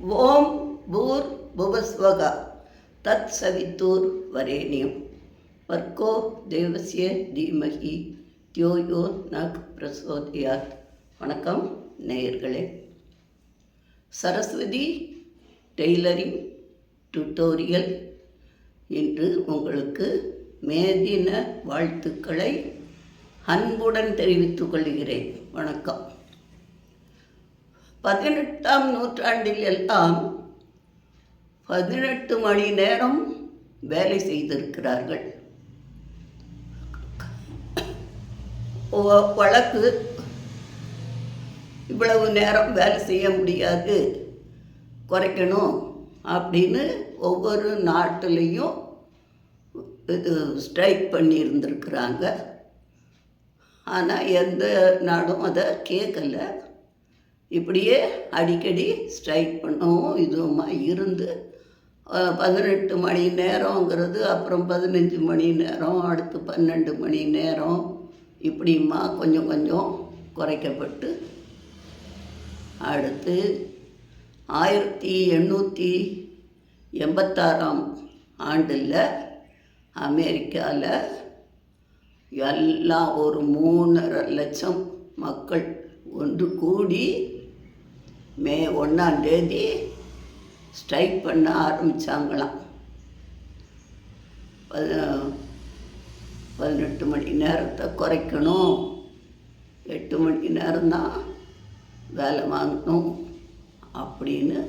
ஓம் பூர் புவஸ்வக தத் சவித்தூர் வரேணியம் வர்க்கோ தேவசிய தீமகி தியோயோ நக் பிரசோதயாத். வணக்கம் நேயர்களே. சரஸ்வதி டெய்லரிங் டுட்டோரியல் இன்று உங்களுக்கு மே தின வாழ்த்துக்களை அன்புடன் தெரிவித்துக் கொள்கிறேன். வணக்கம். 18ஆம் நூற்றாண்டில் எல்லாம் 18 மணி நேரம் வேலை செய்திருக்கிறார்கள். வழக்கு இவ்வளவு நேரம் வேலை செய்ய முடியாது, குறைக்கணும் அப்படின்னு ஒவ்வொரு நாட்டிலையும் இது ஸ்ட்ரைக் பண்ணியிருந்திருக்கிறாங்க. ஆனால் எந்த நாடும் அதை கேட்கலை. இப்படியே அடிக்கடி ஸ்ட்ரைக் பண்ணவும் இதுவுமா இருந்து 18 மணி நேரங்கிறது, அப்புறம் 15 மணி நேரம், அடுத்து 12 மணி நேரம், இப்படிமா கொஞ்சம் கொஞ்சம் குறைக்கப்பட்டு அடுத்து 1886ஆம் ஆண்டில் அமெரிக்காவில் எல்லாம் ஒரு 3.5 லட்சம் மக்கள் ஒன்று கூடி மே 1ஆம் தேதி ஸ்ட்ரைக் பண்ண ஆரம்பித்தாங்களாம். 18 மணி நேரத்தை குறைக்கணும், 8 மணி நேரம்தான் வேலை வாங்கணும் அப்படின்னு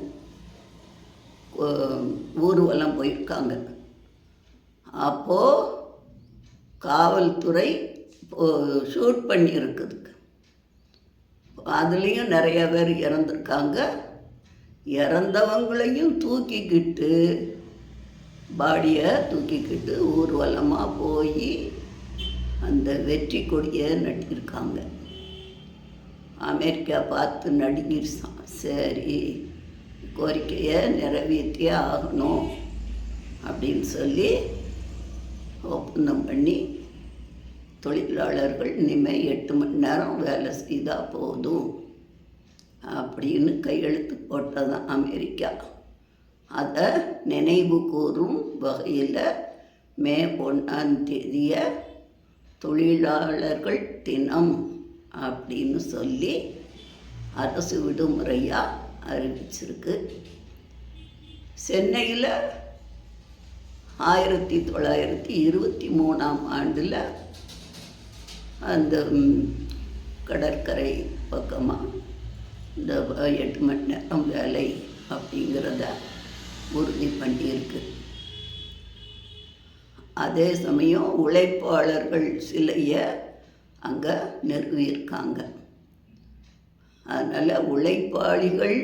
ஊர்வலம் போயிருக்காங்க. அப்போது காவல்துறை ஷூட் பண்ணியிருக்குது. அதுலேயும் நிறைய பேர் இறந்துருக்காங்க. இறந்தவங்களையும் தூக்கிக்கிட்டு, பாடியை தூக்கிக்கிட்டு ஊர்வலமாக போய் அந்த வெற்றி கொடியை நட்டிருக்காங்க. அமெரிக்கா பார்த்து நடுங்கிருச்சான். சரி, கோரிக்கையை நிறைவேற்றியே ஆகணும் அப்படின்னு சொல்லி ஒப்பந்தம் பண்ணி தொழிலாளர்கள் இனிமேல் 8 மணி நேரம் வேலை செய்தால் போதும் அப்படின்னு கையெழுத்து போட்டதான் அமெரிக்கா. அதை நினைவு கூறும் வகையில் மே 1ஆம் தேதியை தொழிலாளர்கள் தினம் அப்படின்னு சொல்லி அரசு விடுமுறையாக அறிவிச்சிருக்கு. சென்னையில் 1923ஆம் ஆண்டில் அந்த கடற்கரை பக்கமாக இந்த 8 மணி நேரம் வேலை அப்படிங்கிறத உறுதி பண்ணியிருக்கு. அதே சமயம் உழைப்பாளர்கள் சிலையை அங்கே நிறுவியிருக்காங்க. அதனால் உழைப்பாளிகள்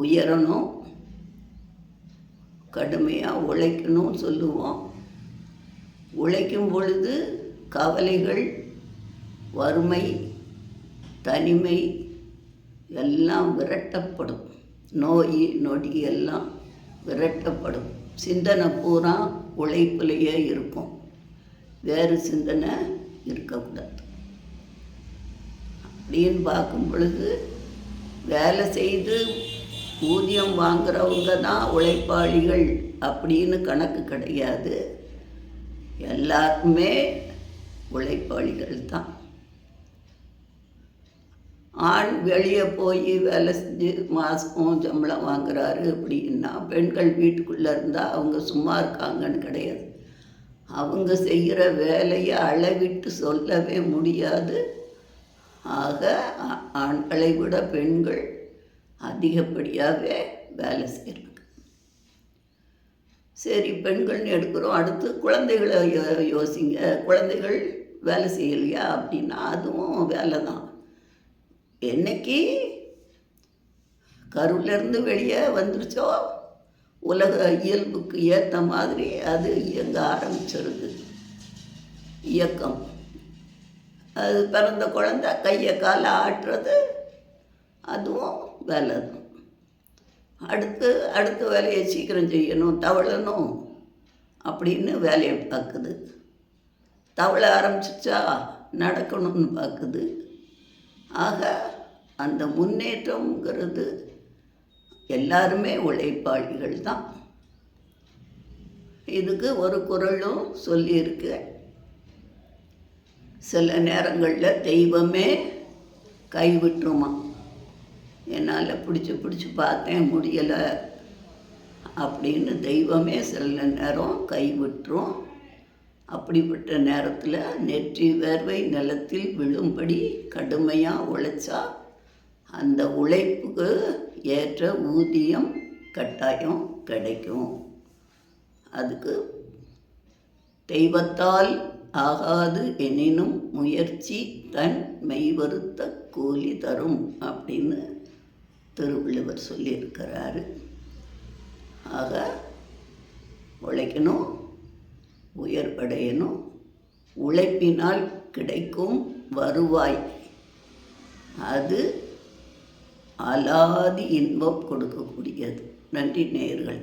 உயரணும், கடுமையாக உழைக்கணும் சொல்லுவோம். உழைக்கும் பொழுது கவலைகள், வறுமை, தனிமை எல்லாம் விரட்டப்படும். நோய் நொடி எல்லாம் விரட்டப்படும். சிந்தனை பூரா உழைப்பிலேயே இருக்கும், வேறு சிந்தனை இருக்கக்கூடாது. அப்படின்னு பார்க்கும் பொழுது வேலை செய்து ஊதியம் வாங்குறவங்க தான் உழைப்பாளிகள் அப்படின்னு கணக்கு கிடையாது. எல்லாருமே உழைப்பாளிகள் தான். ஆண் வெளியே போய் வேலை செஞ்சு மாதம் சம்பளம் வாங்குறாரு அப்படின்னா, பெண்கள் வீட்டுக்குள்ளே இருந்தால் அவங்க சும்மா இருக்காங்கன்னு கிடையாது. அவங்க செய்கிற வேலையை அளவிட்டு சொல்லவே முடியாது. ஆக ஆண்களை விட பெண்கள் அதிகப்படியாகவே வேலை செய்கிறாங்க. சரி, பெண்கள்னு எடுக்கிறோம். அடுத்து குழந்தைகளை யோசிங்க. குழந்தைகள் வேலை செய்யலையா அப்படின்னா அதுவும் வேலை தான். என்னைக்கு கருவிலேருந்து வெளியே வந்துருச்சோ உலக இயல்புக்கு ஏற்ற மாதிரி அது இயங்க ஆரம்பிச்சிருது. இயக்கம் அது பிறந்த குழந்தை கையை காலை ஆட்டுறது அதுவும் வேலை தான். அடுத்த வேலையை சீக்கிரம் செய்யணும், தவழணும் அப்படின்னு வேலையை பார்க்குது. தவள ஆரம்பிச்சிச்சா நடக்கணும்னு பார்க்குது. ஆக அந்த முன்னேற்றங்கிறது எல்லாருமே உழைப்பாளிகள் தான். இதுக்கு ஒரு குறளும் சொல்லியிருக்கு. சில நேரங்களில் தெய்வமே கைவிட்டுருமா. என்னால் பிடிச்சி பார்த்தேன், முடியலை அப்படின்னு தெய்வமே சில நேரம் கைவிட்டுரும். அப்படிப்பட்ட நேரத்தில் நெற்றி வேர்வை நிலத்தில் விழும்படி கடுமையாக உழைச்சா அந்த உழைப்புக்கு ஏற்ற ஊதியம் கட்டாயம் கிடைக்கும். அதுக்கு தெய்வத்தால் ஆகாது எனினும் முயற்சி தன் மெய்வருத்த கூலி தரும் அப்படின்னு திருவள்ளுவர் சொல்லியிருக்கிறாரு. ஆக உழைக்கணும், உயர்வடையணும். உழைப்பினால் கிடைக்கும் வருவாய் அது அலாதி இன்பம் கொடுக்கக்கூடியது. நன்றி நேயர்களே.